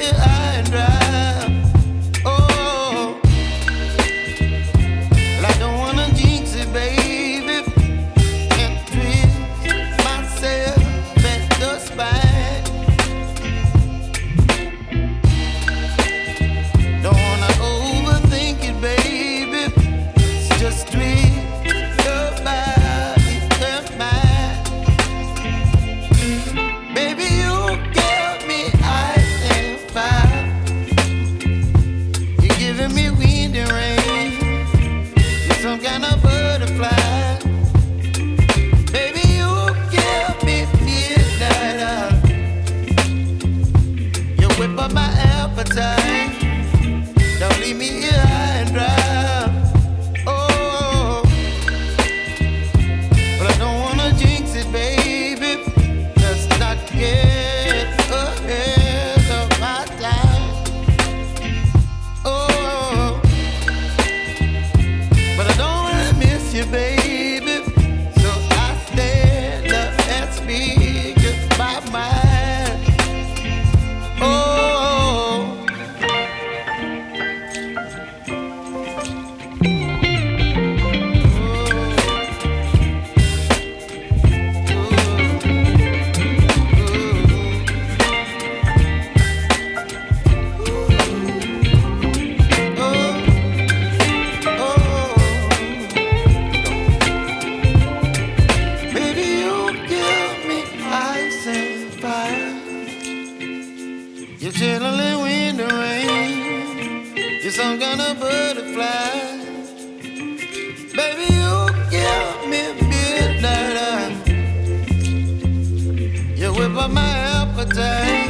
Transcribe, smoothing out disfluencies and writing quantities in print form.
here high and dry. Oh, well, I don't wanna jinx it, baby, and twist myself at the spine. Don't wanna overthink it, baby. It's just twist your body and mine. Baby, you give me ice and fire. You're giving me wind and rain. You're some kind of butterfly. Baby, you give me midnight. You whip up my appetite. Don't leave me here high and dry. Oh, but I don't wanna jinx it, baby. Let's not get ahead of my time. Oh, but I don't wanna miss you, baby. So I stand up and speak my mind. Oh. Baby, you give me ice and fire. You're chilling wind and rain. You're some kind of butterfly. Baby, you give me midnight. You whip up my appetite.